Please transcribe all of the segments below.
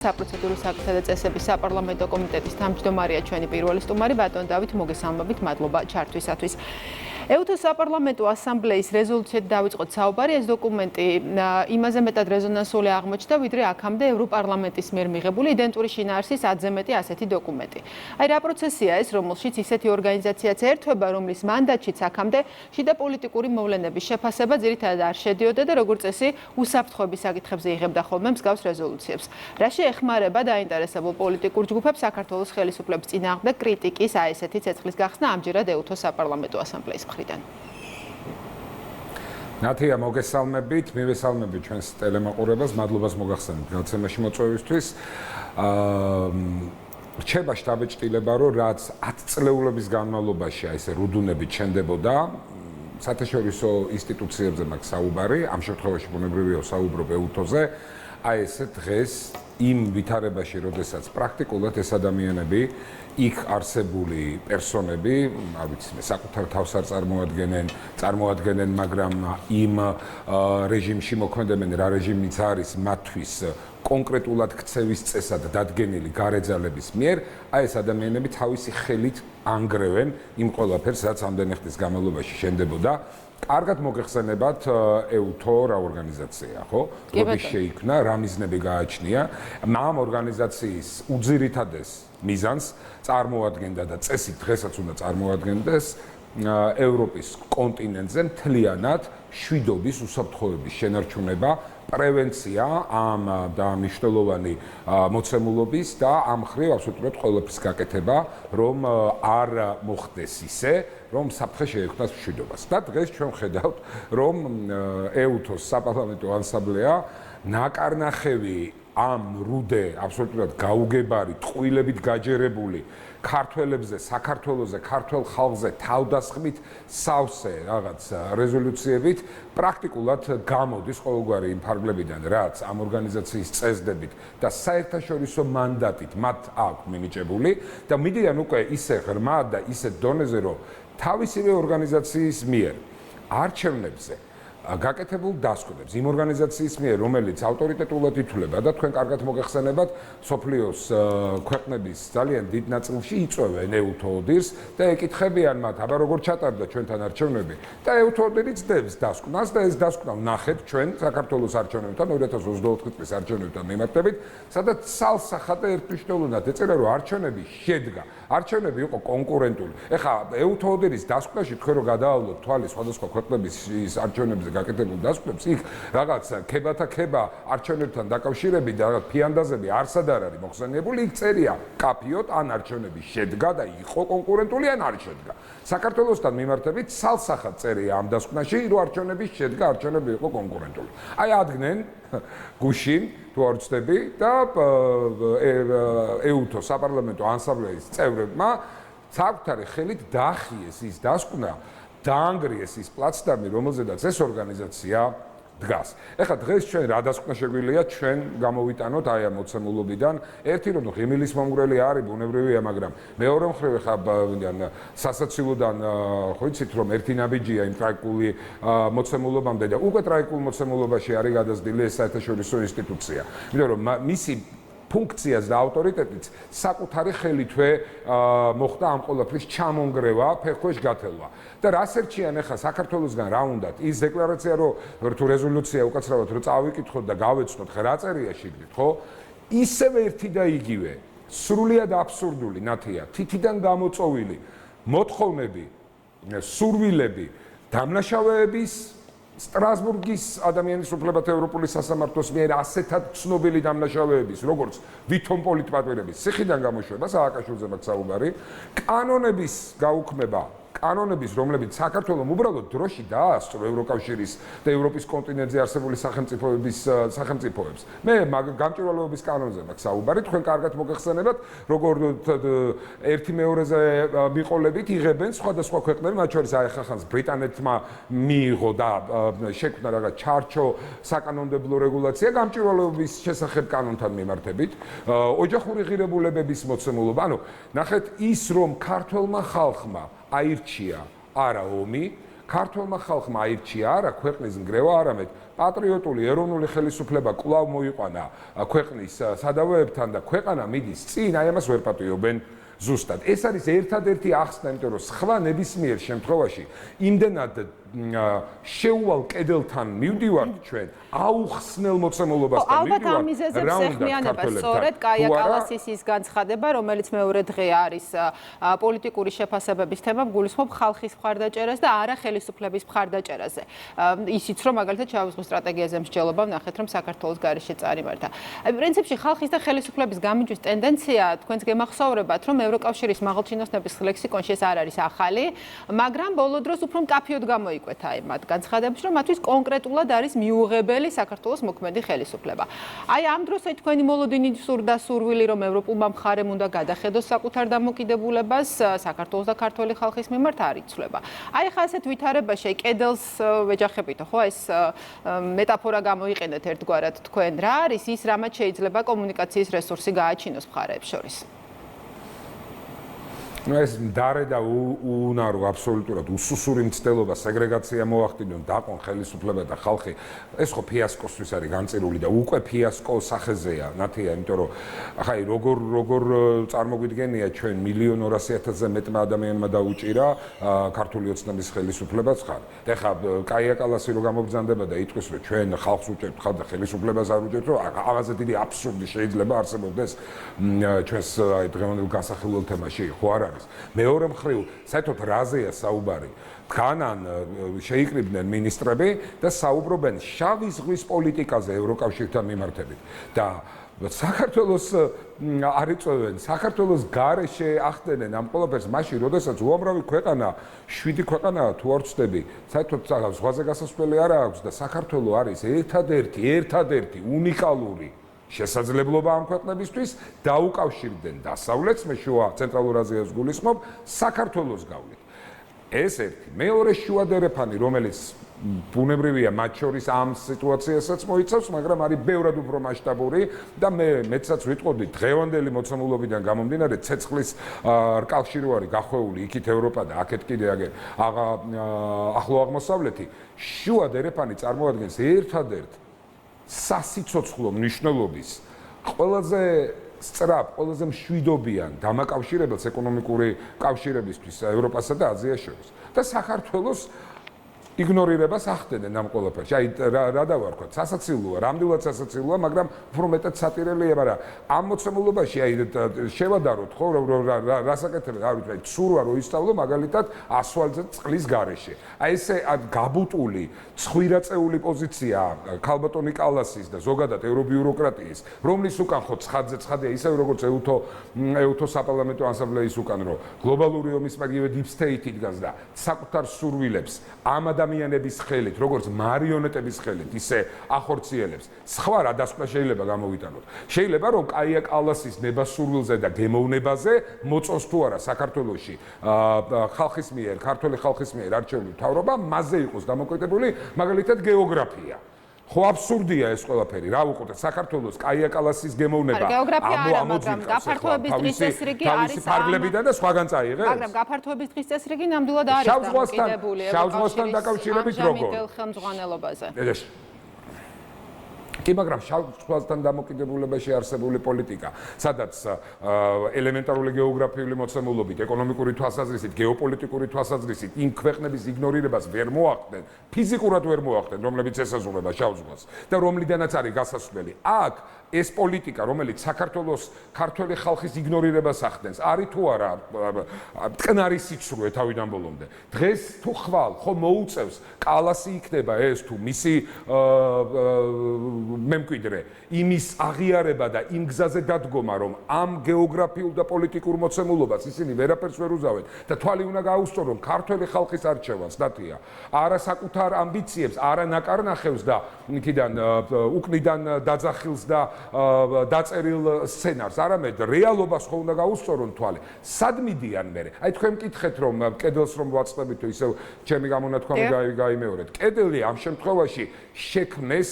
საპროცედურო საკითხთა და წესების საპარლამენტო კომიტეტის თავმჯდომარეა ჩვენი პირველი სტუმარი ბატონ დავით მოგესალმებით, მადლობა ჩართვისათვის. EUTO-ს საპარლამენტო ასამბლეის რეზოლუციით დავიწყოთ საუბარი. ეს დოკუმენტი იმაზე მეტად რეზონანსული აღმოჩნდა, ვიდრე აქამდე ევროპარლამენტის მიერ მიღებული იდენტური შინაარსის 10-ზე მეტი ასეთი დოკუმენტი. აი რა პროცესია ეს, რომელშიც ისეთი ორგანიზაციაც ერთვება, რომლის მანდატშიც აქამდე შიდა პოლიტიკური მოვლენების შეფასება ძირითადად არ შედიოდა და როგორც წესი უსაფრთხოების საკითხებზე იღებდა ხოლმე მსგავს რეზოლუციებს. რაში ეხმარება დაინტერესებულ პოლიტიკურ ჯგუფებს საქართველოს ხელისუფლების წინააღმდეგ კრიტიკის აი ესეთი ცეცხლის გახსნა ამჯერად EUTO-ს საპარლამენტო ასამბლეის მხრიდან. ნათია, მოგესალმებით, მივესალმებით ჩვენს ტელემაყურებელს, მადლობას მოგახსენებთ გაცემაში მოწვევისთვის. რჩება შთაბეჭდილება, რომ რაც 10 წლეულების განმავლობაში აი ესე რუდუნებით შენდებოდა საერთაშორისო ინსტიტუციებზე მაქვს საუბარი, ამ შემთხვევაში ბუნებრივია საუბრობ EUTO-ზე. აი ესე დღეს იმ ვითარებაში, როდესაც პრაქტიკულად ეს ადამიანები, იქ არსებული პერსონები, არ ვიცი, საკუთარ თავს არ წარმოადგენენ, მაგრამ იმ რეჟიმში მოქმედებენ, რა რეჟიმიც არის მათთვის კონკრეტულად ქცევის წესად დადგენილი გარეძალების მიერ, აი ეს ადამიანები თავისი ხელით ანგრევენ იმ ყველაფერს, რაც ამდენი ხნის განმავლობაში შენდებოდა. კარგად მოგეხსენებათ EUTO რა ორგანიზაცია, ხო? როდის შეიქმნა, რა მიზნები გააჩნია. ამ ორგანიზაციის უძირითადეს მიზანს წარმოადგენდა და წესით დღესაც უნდა წარმოადგენდეს ევროპის კონტინენტზე მთლიანად მშვიდობის უსაფრთხოების შენარჩუნება, პრევენცია ამ და მნიშვნელოვანი მოცემულობის და ამ მხრივ აბსოლუტურად ყველაფრის გაკეთება, რომ არ მოხდეს ისე, რომ საფრთხე შეექმნას მშვიდობას. და დღეს ჩვენ ხედავთ, რომ EUTO-ს საპარლამენტო ასამბლეა ნაკარნახევი ამ რუდე აბსოლუტურად გაუგებარი, ტყუილებით გაჯერებული ქართველებზე, საქართველოზე, ქართველ ხალხზე თავდასხმით სავსე რაღაც რეზოლუციებით პრაქტიკულად გამოდის ყოველგვარი იმ ფარგლებიდან, რაც ამ ორგანიზაციის წესდებით და საერთაშორისო მანდატით მათ აქვს მინიჭებული და მიდიან უკვე ისე ღრმა და ისე დონეზე, რომ თავისივე ორგანიზაციის მიერ არჩევნებზე გაკეთებულ დასკვნებს იმ ორგანიზაციის მიერ, რომელიც ავტორიტეტულად ითვლება და თქვენ კარგად მოგეხსენებათ, სოფლიოს ქვეყნების ძალიან დიდ ნაწილში იწვევენ EUTO ODIHR-ს და ეკითხებიან მათ, აბა როგორ ჩატარდა ჩვენთან არჩევნები და EUTO ODIHR-იც დევს დასკვნას და ეს დასკვნა ვნახეთ ჩვენ საქართველოს არჩევნებთან 2024 წლის არჩევნებთან მიმართებით, სადაც სალსახად და ერთმნიშვნელოვნად ეწერა, რომ არჩევნები შედგა. არჩევნები იყო კონკურენტული. ეხლა EUTO ODIHR-ის დასკვნაში თქვენ რო გადაავლოთ თვალი სხვადასხვა ქვეყნების ის არჩევნებზე გაკეთებულ დასკვნებს, იქ რაღაც ქებათა ქება არჩევნებთან დაკავშირებით და რაღაც ფიანდაზები არსად არ არის მოხსენიებული, იქ წერია კაფიოდ ან არჩევნები შედგა და იყო კონკურენტული ან არ შედგა. საქართველოსთან მიმართებით სალსახად წერია ამ დასკვნაში, რომ არჩევნები შედგა, არჩევნები იყო კონკურენტული. აი ადგნენ გუშინ თუ არ ვცდები და EUTO საპარლამენტო ასამბლეის წევრებმა საკუთარი ხელით დაახიეს ის დასკვნა, დაანგრიეს ის პლაცდარმი, რომელზედაც ეს ორგანიზაცია დგას. ეხლა დღეს ჩვენ რა დასკვნა შეგვიძლია ჩვენ გამოვიტანოთ აი ამ მოცემულობიდან. ერთი რომ ღიმილის მომგვრელი არის ბუნებრივია, მაგრამ მეორე მხრივ ეხლა სასაცილოდან ხო იცით რომ ერთი ნაბიჯია იმ ტრაიკული მოცემულობამდე და უკვე ტრაიკულ მოცემულობაში არის გადაზრდილი ეს საერთაშორისო ინსტიტუცია. იმიტომ რომ მისი ფუნქციას და ავტორიტეტიც საკუთარი ხელითვე მოხდა ამ ყველაფრის ჩამონგრევა, ფეხქვეშ გათელვა. და რას ერჩიან ახლა საქართველოსგან რა უნდათ? ის დეკლარაცია რომ თუ რეზოლუცია უკაცრავად რომ წავიკითხოთ და გავეცნოთ, ხა რა წერია შიგნით, ხო? ისევ ერთი და იგივე, სრულიად აბსურდული ნათია, თითიდან გამოწოვილი მოთხოვნები, სურვილები, დამნაშავეების სტრასბურგის ადამიანის უფლებათა ევროპული სასამართლოს მიერ ასეთად ცნობილი დამნაშავეების, როგორც ვითომ პოლიტპატვირების ციხიდან გამოშვება, სააკაშვილზე მაქვს საუბარი, კანონების გაუქმება, კანონების, რომლებიც საქართველოს უბრალოდ დროში დაასწრო ევროკავშირის და ევროპის კონტინენტზე არსებული სახელმწიფოებს. მე გამჭვირვალეობის კანონზე მაქვს საუბარი, თქვენ კარგად მოგეხსენებათ, როგორ ერთი მეორეზე მიყოლებით იღებენ სხვადასხვა ქვეყნები, მათ შორის აი ხახანს ბრიტანეთმა მიიღო და შექმნა რაღაც ჩარჩო საკანონმდებლო რეგულაცია გამჭვირვალეობის შესახებ კანონთან მიმართებით, ოჯახური ღირებულებების მოცემულობა. ანუ ნახეთ ის რომ ქართველმა ხალხმა აირჩია არა ომი, ქართულმა ხალხმა აირჩია არა ქვეყნის ნგრევა, არამედ პატრიოტული ეროვნული ხელისუფლება კვლავ მოიყვანა ქვეყნის სადავეებთან და ქვეყანა მიდის წინ, აი ამას ვერ პატიობენ ზუსტად. ეს არის ერთადერთი ახსნა, იმიტომ რომ სხვა ნებისმიერ შემთხვევაში იმდენად შეუვალ კედელთან მივდივართ ჩვენ, აუხსნელ მოცემულობასთან მივდივართ. ალბათ ამ მიზეზებს ეხმიანება სწორედ კაია კალასის ის განცხადება, რომელიც მეორე დღე არის პოლიტიკური შეფასებების თემა, გულისხმობ ხალხის მხარდაჭერას და არა ხელისუფლების მხარდაჭერაზე. ისიც რომ მაგალითად შავიზღვის სტრატეგიაზე მსჯელობა ვნახეთ, რომ საქართველოს გარეშე წარიმართა. პრინციპში ხალხის და ხელისუფლების გამარჯვების ტენდენცია თქვენს გემახსოვრებათ, რომ ევროკავშირის მაღალჩინოსნების ლექსიკონში ეს არ არის ახალი, მაგრამ ბოლო დროს უფრო მკაფიოდ გამოიკვეთა მათ განცხადებებში, რომ მათთვის კონკრეტულად არის მიუღებელი საქართველოს მოქმედი ხელისუფლება. აი ამ დროს თქვენი მოლოდინი სურდა სურვილი, რომ ევროპულმა მხარემ უნდა გადახედოს საკუთარ დამოკიდებულებას საქართველოს და ქართული ხალხის მიმართ არ იცვლება. აი ხა ასეთ ვითარებაში კედელს ვეჯახებითო, ხო, ეს მეტაფორა გამოიყენეთ ერთგვარად თქვენ, რა არის ის, რამაც შეიძლება კომუნიკაციის რესურსი გააჩინოს მხარეებს შორის? ეს დარე და უნარო აბსოლუტურად უსუსური მცდელობა, სეგრეგაცია მოახდინონ, დაყონ ხელისუფლება და ხალხი. ეს ხო ფიასკოსთვის არის განწირული და უკვე ფიასკო სახეზეა, ნათია, იმიტომ რომ ახლა როგორ წარმოგვიდგენია ჩვენ 1.200.000-ზე მეტმა ადამიანმა დაუჭირა ქართული ოცნების ხელისუფლებას ხარ. და ხა კაია კალასი რო გამოგზანდება და იტყვის რომ ჩვენ ხალხს უჭერთ ხარ და ხელისუფლებას არ უჭერთ, რომ ამაზე დიდი აბსურდი შეიძლება არსებობდეს ჩვენს დღევანდელ გასახილულ თემაში, ხო არა? მეორე მხრივ, საერთოდ რაზეა საუბარი? тканан შეიკრიბნენ მინისტრები და საუბრობენ შავი ზღვის პოლიტიკაზე ევროკავშირთან მიმართებით და საქართველოს არ იწვევენ, საქართველოს გარეშე ახდენენ ამ ყველაფერს მაშინ, როდესაც უამრავი ქვეყანა, 7 ქვეყანაა თუ არ ვცდები, საერთოდ ზღვაზე გასასვლელი არ აქვს და საქართველო არის ერთადერთი უნიკალური შესაძლებლობა ამ ქვეყნებისთვის დაუკავშირდნენ დასავლეთს, მე შუა ცენტრალურ აზიას გულისხმობ, საქართველოს გავლით. ეს ერთი. მეორე შუა დერეფანი, რომელიც ბუნებრივია მათ შორის ამ სიტუაციასაც მოიცავს, მაგრამ არის ბევრად უფრო მასშტაბური და მეცაც ვიტყოდი დღევანდელი მოცემულობიდან გამომდინარე ცეცხლის კავშირი არის გახვეული იქით ევროპა და აქეთ კიდე ახლო აღმოსავლეთი. შუა დერეფანი წარმოადგენს ერთადერთ სასიცოცხლო მნიშვნელობის ყველაზე სწრაფ, ყველაზე მშვიდობიან დამაკავშირებელს ეკონომიკური კავშირებისთვის ევროპასა და აზიას შორის. და საქართველოს იგნორირებას ახდენენ ამ ყველაფერში. აი რა დავარქვათ, სასაცილოა, რამდენად სასაცილოა, მაგრამ უფრო მეტად სატირელია, მაგრამ ამ მოცემულობაში აი შევადაროთ, ხო, რასაკეთებია, არ ვიცი, ცურვა რო ისწავლო მაგალითად ასვალზე წყლის გარეშე. აი ესე გაბუტული, ცხვირაწეული პოზიცია ქალბატონი კალასის და ზოგადად ევრობიუროკრატიის, რომლის უკან ხო ცხადია, ისე როგორც ეუთო საპარლამენტო ასამბლეის უკან, რომ გლობალური ომის მაგივე deep state-ი დგას და საკუთარ სურვილებს ამ ადამიანების ხელით, როგორც მარიონეტების ხელით, ისე ახორციელებს. სხვა რა დასკვნა შეიძლება გამოვიტანოთ. შეიძლება რომ კაია კალასის ნებასურვილზე და გემოვნებაზე მოწოს თუ არა საქართველოში ხალხის მიერ, ქართული ხალხის მიერ არჩეული მთავრობა, მასზე იყოს დამოკიდებული მაგალითად გეოგრაფია. ხო აბსურდია ეს ყველაფერი. რა ვუყურეთ საქართველოს კაია კალასის გემოვნება მაგრამ გაფართოების დღის წესრიგი არის ფარგლებიდან და სხვაგან წაიღეს. მაგრამ გაფართოების დღის წესრიგი ნამდვილად არის დამოკიდებული შავ ზღვასთან დაკავშირებით როგორ? ხელმძღვანელობაზე. კი, მაგრამ შავ ზღვასთან დამოკიდებულებაში არსებული პოლიტიკა, სადაც ელემენტარული გეოგრაფიული მოცემულობით, ეკონომიკური თვალსაზრისით, გეოპოლიტიკური თვალსაზრისით იმ ქვეყნების იგნორირებას ვერ მოახდენ, ფიზიკურად ვერ მოახდენ, რომლებიც ესაზღვრება შავ ზღვას და რომლიდანაც არის გასასვლელი. აქ ეს პოლიტიკა, რომელიც საქართველოს ქართული ხალხის იგნორირებას ახდენს, არის თუ არა მტკნარი სიცრუე თავიდან ბოლომდე. დღეს თუ ხვალ ხო მოუწევს კალასი იქნება ეს თუ მისი მემკვიდრე იმის აღიარება და იმ გზაზე დადგომა, რომ ამ გეოგრაფიულ და პოლიტიკურ მოცემულობას ისინი ვერაფერს ვერ უზავენ და თვალი უნდა გაუსწორონ ქართული ხალხის არჩევანს, ნათია. არა საკუთარ ამბიციებს, არა ნაკარნახევს და იქიდან უკნიდან დაძახილს და დაწერილ სცენარს, არამედ რეალობას ხო უნდა გაუსწორონ თვალი. სად მიდიან მე? აი თქვენ მკითხეთ რომ კედელს რომ ვაწყდებით თუ ისევ ჩემი გამონათქვამი გაიმეორეთ. კედელი ამ შემთხვევაში შექმნეს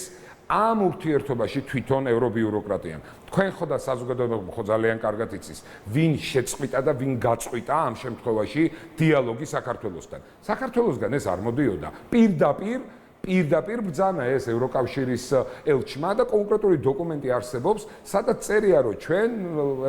ამ ურთიერთობაში თვითონ ევრობიუროკრატიამ. თქვენ ხო და საზოგადოება ხო ძალიან კარგად იცის, ვინ შეწყვიტა და ვინ გაწყვიტა ამ შემთხვევაში დიალოგი საქართველოსთან. საქართველოსგან ეს არ მოდიოდა. პირდაპირ ბრძანა ეს ევროკავშირის ელჩმა და კონკრეტული დოკუმენტი არსებობს, სადაც წერია, რომ ჩვენ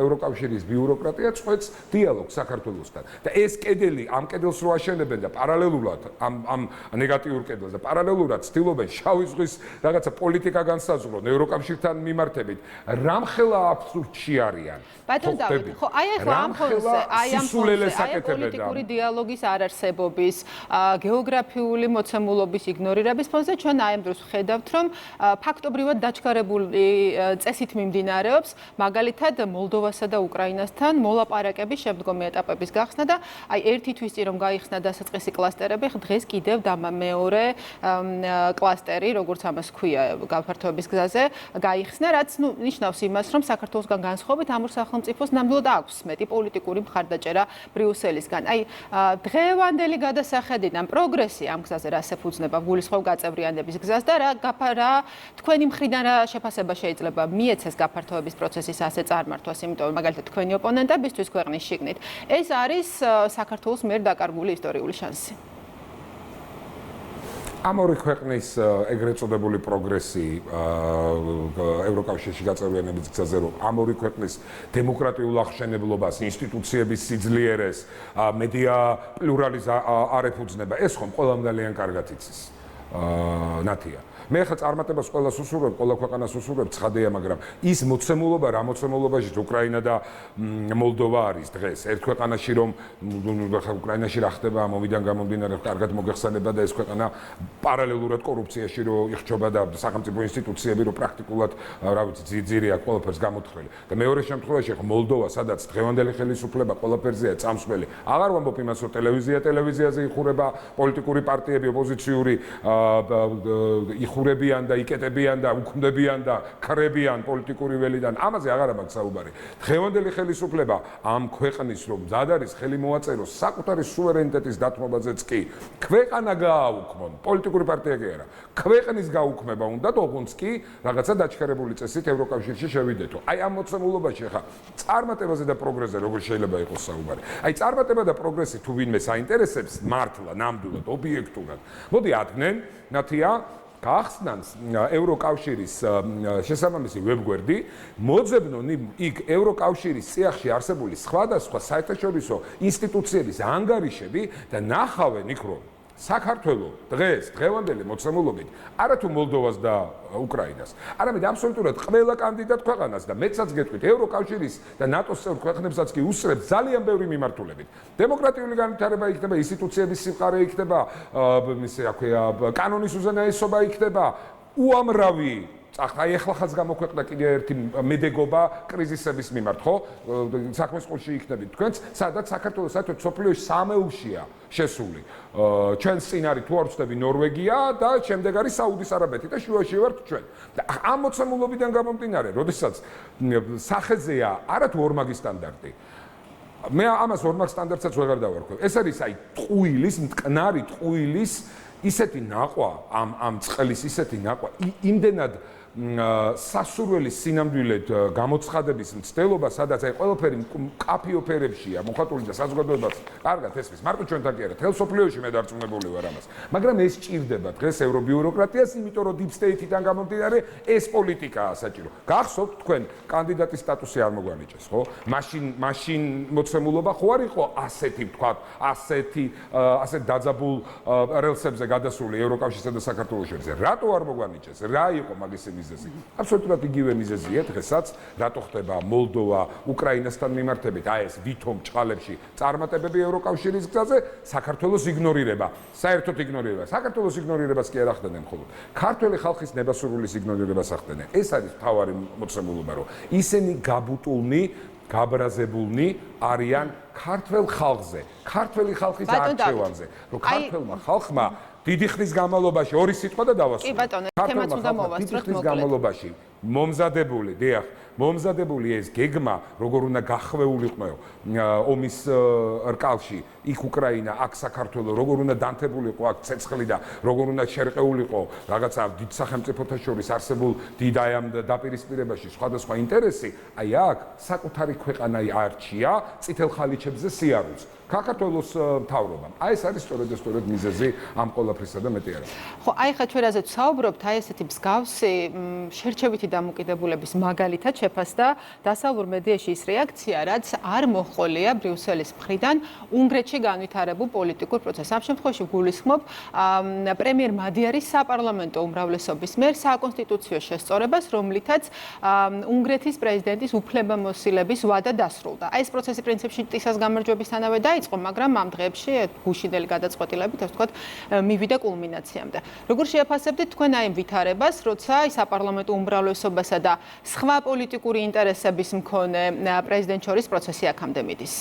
ევროკავშირის ბიუროკრატია წყვეტს დიალოგს საქართველოსთან. და ეს კედელი, ამ კედელს რო აშენებენ და პარალელურად ამ ნეგატიურ კედელს და პარალელურად ცდილობენ შავი ზღვის რაღაცა პოლიტიკა განსაზღვრონ ევროკავშირთან მიმართებით, რამხელა აბსურდში არიან. ბატონ დავით, ხო, აი ახლა ამ ფონზე, აი პოლიტიკური დიალოგის არარსებობის, გეოგრაფიული მოცემულობის იგნორირების ფონზე ჩვენ აი ამ დროს ვხედავთ, რომ ფაქტობრივად დაჩქარებული წესით მიმდინარეობს, მაგალითად მოლდოვასა და უკრაინასთან მოლაპარაკების შემდგომი ეტაპების გახსნა და აი ერთი თვის წინ რომ გაიხსნა დასაწყისი კლასტერები, დღეს კიდევ მეორე კლასტერი, როგორც ამას ქვია, გაფართოების გზაზე გაიხსნა, რაც ნიშნავს იმას, რომ საქართველოსგან განსხვავებით ამ ორ სახელმწიფოს ნამდვილად აქვს მეტი პოლიტიკური მხარდაჭერა ბრიუსელისგან. აი დღევანდელი გადასახედიდან პროგრესი ამ გზაზე რას ეფუძნება გულისხმობ გაწევრიანების გზას და რა თქვენი მხრიდან რა შეფასება შეიძლება მიეცეს გაფართოების პროცესის ასე წარმართვას, იმიტომ მაგალითად თქვენი ოპონენტებისთვის ქვეყნის შიგნით ეს არის საქართველოს მიერ დაკარგული ისტორიული შანსი. ამ ორი ქვეყნის ეგრეთ წოდებული პროგრესი ევროკავშირში გაწევრიანების გზაზე, რომ ამ ორი ქვეყნის დემოკრატიულ აღშენებლობას, ინსტიტუციების სიძლიერეს, მედია პლურალიზმს არ ეფუძნება, ეს ხომ ყველამ ძალიან კარგად იცის. ნათია. მე ხა წარმატებას ყველას უსურვებ, ყველა ქვეყანას უსურვებ, ცხადია, მაგრამ ის მოცემულობა, რა მოცემულობაში უკრაინა და მოლდოვა არის დღეს. ერთ ქვეყანაში რომ უკრაინაში რა ხდება, მომიდან გამომდინარე, კარგად მოგეხსენება და ეს ქვეყანა პარალელურად კორუფციაში რო იხჩობა და სახელმწიფო ინსტიტუციები რო პრაქტიკულად, რა ვიცი, ძიძირია ყველაფერს გამოთხრილი. და მეორე შემთხვევაში ხო მოლდოვა, სადაც დღევანდელი ხელისუფლება ყველაფერზეა წამსვლელი. აღარ ვამბობ იმას, რომ ტელევიზიაზე იხურება პოლიტიკური პარტიები, ოპოზიციური იხურებიან და იკეტებიან და უქმდებიან და ქრებიან პოლიტიკური ველიდან, ამაზე აღარ მაქვს საუბარი. დღევანდელი ხელისუფლება ამ ქვეყნის რომ მზად არის ხელი მოაწეროს საკუთარი სუვერენიტეტის დათმობაზეც კი, ქვეყანა გააუქმონ, პოლიტიკური პარტია კი არა. ქვეყნის გაუქმება უნდა, ოღონდ კი რაღაცა დაჩქარებული წესით ევროკავშირში შევიდეთო. აი ამ მოცემულობაში ხა წარმატებაზე და პროგრესზე როგორ შეიძლება იყოს საუბარი. აი წარმატება და პროგრესი თუ ვინმე საინტერესებს მართლა, ნამდვილად, ობიექტურად. მოდი ათგნენ, ნათია გახსნან ევროკავშირის შესაბამისი ვებგვერდი, მოძებნონ იქ ევროკავშირის წიაღში არსებული სხვადასხვა საერთაშორისო ინსტიტუციების ანგარიშები და ნახავენ იქ რომ საქართველოს დღევანდელი მოცემულობით არათუ მოლდოვას და უკრაინას, არამედ აბსოლუტურად ყველა კანდიდატ ქვეყანას და მეცაც გეტყვით ევროკავშირის და ნატოს წევრ ქვეყნებსაც კი უსწრებს ძალიან ბევრი მიმართულებით. დემოკრატიული განვითარება იქნება, ინსტიტუციების სიმყარე იქნება, ისე რა ქვია, კანონის უზენაესობა იქნება, უამრავი აი ახლახაც გამოქვეყნდა კიდე ერთი მედეგობა კრიზისების მიმართ, ხო? საქმის ყურში იქნებით თქვენც, სადაც საქართველოს საერთოდ სოფლიოში სამეულშია შესული. ჩვენს წინ არის თუ არ ვცდები ნორვეგია და შემდეგ არის საუდის არაბეთი და შუაში ვართ ჩვენ. და ამ მოცემულობიდან გამომდინარე, როდესაც სახეზეა არათუ ორმაგი სტანდარტი. მე ამას ორმაგ სტანდარტსაც ვეღარ დავარქვევ. ეს არის აი ტყუილის, მტკნარი ტყუილის ისეთი ნაყვა, ამ წყლის ისეთი ნაყვა, იმდენად სასურველი სინამდვილედ გამოცხადების მცდელობა, სადაც აი ყველაფერი კაფიოფერებშია, მოხატული და საზოგადოებას კარგად ესმის. მარტო ჩვენთან კი არა, თელ სოფლიოში მე დარწმუნებული ვარ ამას. მაგრამ ეს ჭირდება დღეს ევრობიუროკრატიას, იმიტომ რომ deep state-იდან გამომდინარე ეს პოლიტიკაა საჭირო. გახსოვთ თქვენ კანდიდატის სტატუსი არ მოგვანიჭეს, ხო? მაშინ მოცემულობა ხო არ იყო ასეთი, თქვა, ასეთ დაძაბულ რელსებზე გადასული ევროკავშირსა და საქართველოს შორის. რატო არ მოგვანიჭეს? რა იყო მაგის მიზეზი? აბსოლუტურად იგივე მიზეზია დღესაც, რატო ხდება მოლდოვა უკრაინასთან მიმართებით, აი ეს ვითომ ჭყალებში წარმატებები ევროკავშირის გზაზე, საქართველოს იგნორირება, საერთოდ იგნორირება. საქართველოს იგნორირებას კი არ ახდენენ მხოლოდ. ქართველი ხალხის ნებასურვილის იგნორირებას ახდენენ. ეს არის მთავარი მოცემულობა, რომ ისინი გაბუტულნი, გაბრაზებულნი არიან ქართველ ხალხზე, ქართველი ხალხის არჩევანზე, რომ ქართველმა ხალხმა დიდი ხნის განმავლობაში ორი სიტყვა და დავასრულე. კი ბატონო, თემაც უნდა მოვასწროთ მოკლედ. დიდი ხნის განმავლობაში მომზადებული, დიახ, მომზადებული ეს გეგმა, როგორ უნდა გახვეულიყო ომის რკალში, იქ უკრაინა, აქ საქართველო, როგორ უნდა დანთებულიყო აქ ცეცხლი და როგორ უნდა შერყეულიყო რაღაცა დიდ სახელმწიფოთა შორის არსებულ დიდ აი ამ დაპირისპირებაში სხვადასხვა ინტერესი, აი აქ საკუთარი ქვეყანა არჩია წითელ ხალიჩებზე სიარულს. საქართველოს მთავრობამ. აი ეს არის სწორედ მიზეზი ამ ყველაფრისა და მეტი არა. ხო, აი ხა ჩვენ რაზეც საუბრობთ, აი ესეთი მსგავსი შერჩევითი დამოკიდებულების მაგალითად შეფასდა დასავლურ მედიაში ის რეაქცია, რაც არ მოჰყოლია ბრიუსელის მხრიდან უნგრეთში განვითარებულ პოლიტიკურ პროცესს. ამ შემთხვევაში გულისხმობ პრემიერ მადიარის საპარლამენტო უმრავლესობის მიერ საკონსტიტუციო შესწორებას, რომლითაც უნგრეთის პრეზიდენტის უფლებამოსილების ვადა დასრულდა. აი ეს პროცესი პრინციპში ტისას გამარჯვებისთანავე დაიწყო, მაგრამ ამ დღეებში გუშინდელი გადაწყვეტილებით, ასე ვთქვათ, მივიდა კულმინაციამდე. როგორ შეაფასებდით თქვენ აი ამ ვითარებას, როცა საპარლამენტო უმრავლესობასა და სხვა პოლიტიკური ინტერესების მქონე პრეზიდენტ შორის პროცესი აქამდე მიდის?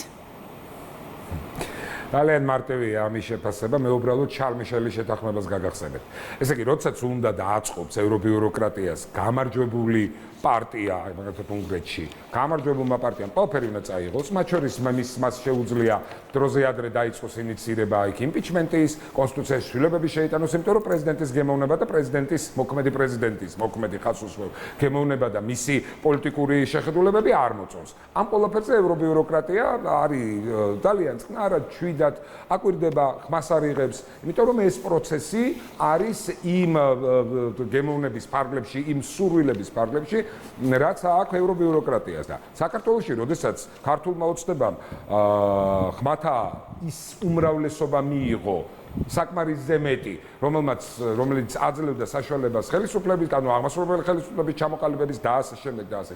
ძალიან მარტივია ამის შეფასება, მე უბრალოდ შარლ მიშელის შეთანხმებას გაგახსენებ. ესე იგი, როდესაც უნდა დააწყობს ევრობიუროკრატიას გამარჯვებული პარტია, აი მაგალითად უნგრეთში, გამარჯვებულმა პარტიამ ყველაფერი უნდა წაიღოს, მათ შორის მას შეუძლია დროზე ადრე დაიწყოს ინიციირება იქ იმპიჩმენტის, კონსტიტუციაში ცვლილებების შეიტანოს, იმიტომ რომ პრეზიდენტის გემოვნება და პრეზიდენტის მოქმედი ხაზუსმოვ გემოვნება და მისი პოლიტიკური შეხედულებები არ მოწონს. ამ ყველაფერზე ევრობიუროკრატია არის ძალიან წყნარად ჩვიდად აკვირდება, ხმას არ იღებს, იმიტომ რომ ეს პროცესი არის იმ გემოვნების ფარგლებში, იმ სურვილების ფარგლებში, რაც აქვს ევრობიუროკრატიას და საქართველოში, როდესაც ქართულმა ოცნებამ ხმათა ის უმრავლესობა მიიღო საკმარისზე მეტი, რომელიც აძლევდა საშუალებას ხელისუფლების, ანუ აღმასრულებელი ხელისუფლების ჩამოყალიბების და ასე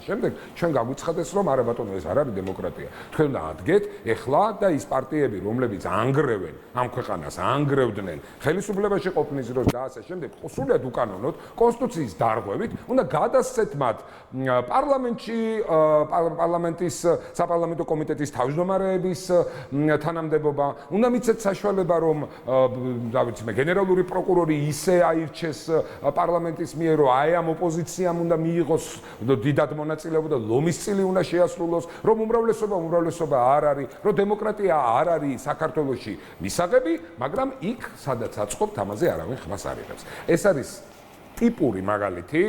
შემდეგ, ჩვენ გაგვიცხადეს, რომ არა ბატონო, ეს არ არის დემოკრატია. თქვენ უნდა ადგეთ ეხლა და ის პარტიები, რომლებიც ანგრევენ ამ ქვეყანას, ანგრევდნენ ხელისუფლებაში ყოფნის დროს და ასე შემდეგ, სულად უკანონოდ კონსტიტუციის დარღვევით უნდა გადასცეთ მათ პარლამენტში, პარლამენტის საპარლამენტო კომიტეტის თავმჯდომარეების თანამდებობა, უნდა მიცეთ საშუალება, რომ დავიცი მე გენერალური პროკურორი ისე აირჩეს პარლამენტის მიერ, რომ აი ამ ოპოზიციამ უნდა მიიღოს დიდად მონაწილეობა და ლომის წილი უნდა შეასრულოს, რომ უმრავლესობა არ არის, რომ დემოკრატია არ არის საქართველოში მისაღები, მაგრამ იქ სადაც აწყობთ, ამაზე არავინ ხმას არ იღებს. ეს არის ტიპური მაგალითი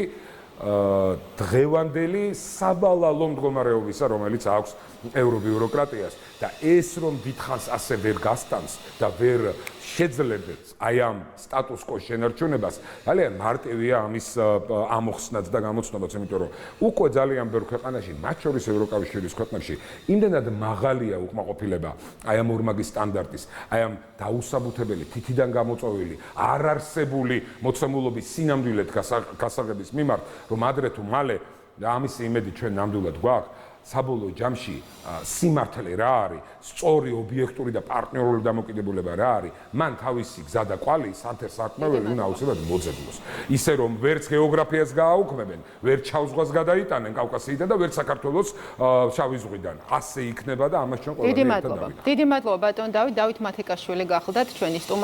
დღევანდელი საბალალო მდგომარეობისა, რომელიც აქვს ევრობიუროკრატიას და ეს რომ დიდხანს ასე ვერ გასტანს და ვერ შეძლებთ აი ამ სტატუს კოს შენარჩუნებას, ძალიან მარტივია ამის ამოხსნაც და გამოცნობაც, იმიტომ რომ უკვე ძალიან ბევრ ქვეყანაში, მათ შორის ევროკავშირის ქვეყნებში, იმდენად მაღალია უკმაყოფილება აი ამ ორმაგი სტანდარტის, აი ამ დაუსაბუთებელი, თითიდან გამოწვეული, არარსებული მოცემულობის სინამდვილედ გასაღების მიმართ, რომ ადრე თუ მალე და ამის იმედი ჩვენ ნამდვილად გვაქვს, საბოლოო ჯამში სიმართლე რა არის, სწორი, ობიექტური და პარტნიორული დამოკიდებულება რა არის, მან თავისი გზა და კვალი სანთერ-სარკმეველი უნდა აუცილებლად მოძებნოს. ისე რომ ვერც გეოგრაფიას გააუქმებენ, ვერც შავ ზღვას გადაიტანენ კავკასიიდან და ვერც საქართველოს შავი ზღვიდან. ასე იქნება და ამას ჩვენ ყველანი ერთად დავინახავთ. დიდი მადლობა ბატონ დავით მათეკაშვილი გახლდათ ჩვენი სტუმარი.